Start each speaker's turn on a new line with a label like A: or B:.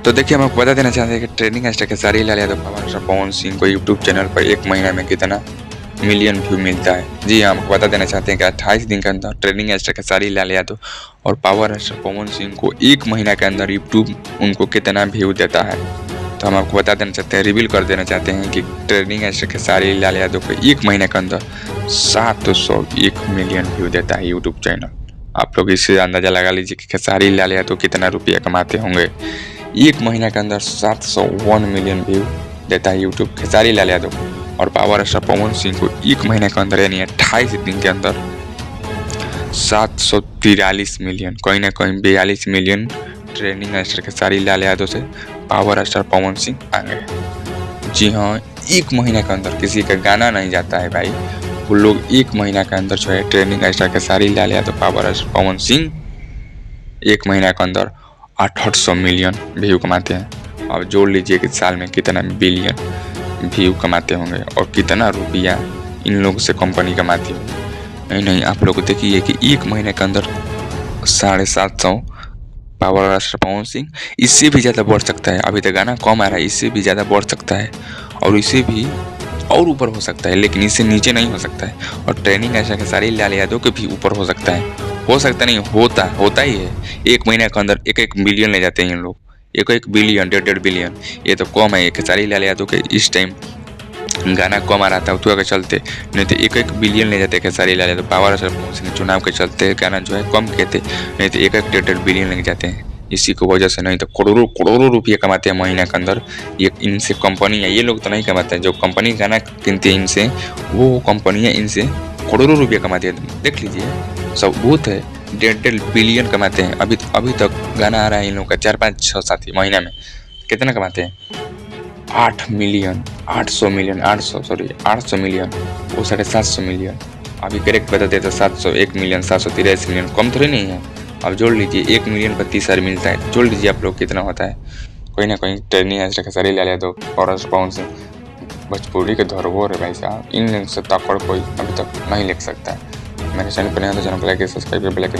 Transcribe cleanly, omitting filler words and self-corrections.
A: तो देखिए, हम आपको बता देना चाहते हैं कि ट्रेंडिंग हैशटैग खेसारी लाल यादव पवन स्टार पवन सिंह को यूट्यूब चैनल पर 1 महीना में कितना मिलियन व्यू मिलता है। जी हाँ, हम आपको बता देना चाहते हैं कि 28 दिन के अंदर ट्रेंडिंग हैशटैग खेसारी लाल यादव और पावर स्टार पवन सिंह को 1 महीना के अंदर यूट्यूब उनको कितना व्यू देता है। तो हम आपको बता देना चाहते हैं, रिवील कर देना चाहते हैं कि ट्रेंडिंग हैशटैग खेसारी लाल यादव को 1 महीने के अंदर 701 मिलियन व्यू देता है यूट्यूब चैनल। आप लोग इससे अंदाजा लगा लीजिए कि खेसारी लाल यादव कितना रुपया कमाते होंगे। 1 महीने के अंदर 701 मिलियन व्यू देता है यूट्यूब खेसारी लाल यादव और पावर स्टार पवन सिंह को 1 महीने के अंदर यानी 28 दिन के अंदर 743 मिलियन, कहीं ना कहीं 42 million trending star Khesari Lal Yadav से पावर स्टार पवन सिंह आगे। जी हाँ, 1 महीने के अंदर किसी का गाना नहीं जाता है भाई, वो लोग 1 महीना के अंदर जो है trending star Khesari Lal Yadav power star Pawan Singh 1 महीना के अंदर 800 मिलियन व्यू कमाते हैं। अब जोड़ लीजिए कि साल में कितना बिलियन व्यू कमाते होंगे और कितना रुपया इन लोगों से कंपनी कमाती होगी। नहीं, आप लोग देखिए कि 1 महीने के अंदर 750 पावर स्टार पवन सिंह, इससे भी ज़्यादा बढ़ सकता है। अभी तक गाना कम आ रहा है, इससे भी ज़्यादा बढ़ सकता है और इससे भी और ऊपर हो सकता है, लेकिन इससे नीचे नहीं हो सकता है। और ट्रेंडिंग ऐसा खेसारी लाल यादव के भी ऊपर हो सकता है। हो सकता नहीं, होता ही है। 1 महीने के अंदर 1-1 बिलियन ले जाते हैं इन लोग, 1-1 बिलियन, 1.5 बिलियन। ये तो कम है खेसारी लाल यादव के इस टाइम गाना कम आ रहा था उतवा के चलते, नहीं तो 1-1 बिलियन ले जाते खेसारी लाल यादव। पावर स्टार पवन सिंह चुनाव के चलते गाना जो है कम किए थे, नहीं तो 1-1 1.5 बिलियन लग जाते हैं। इसी की वजह से नहीं तो करोड़ों करोड़ों रुपये कमाते हैं महीने के अंदर। ये इनसे कंपनियाँ, ये लोग तो नहीं कमाते हैं, जो कंपनी गाना किनती है इनसे, वो कंपनियाँ इनसे करोड़ों रुपये कमाती है। देख लीजिए, सबूत है, 1.5 बिलियन कमाते हैं। अभी तक गाना आ रहा है इन लोग का 4-5-6 साथी महीने में कितना कमाते हैं? 8 मिलियन, 800 मिलियन, 800 मिलियन, वो 750 मिलियन। अभी करेक्ट बताते तो 701 मिलियन, 783 मिलियन, कम थोड़ी नहीं है। अब जोड़ लीजिए, 1 मिलियन पर 30 मिलता है, जोड़ लीजिए आप लोग कितना होता है। कोई ना कोई ट्रेंडिंग हैशटैग खेसारी लाल यादव और पवन सिंह भोजपुरी के धरोहर है भाई साहब। इन से ताकड़ कोई अभी तक नहीं लिख सकता है। मेरे चैनल पर नहीं आता, चैनल को लाइक सब्सक्राइब बेल आइकन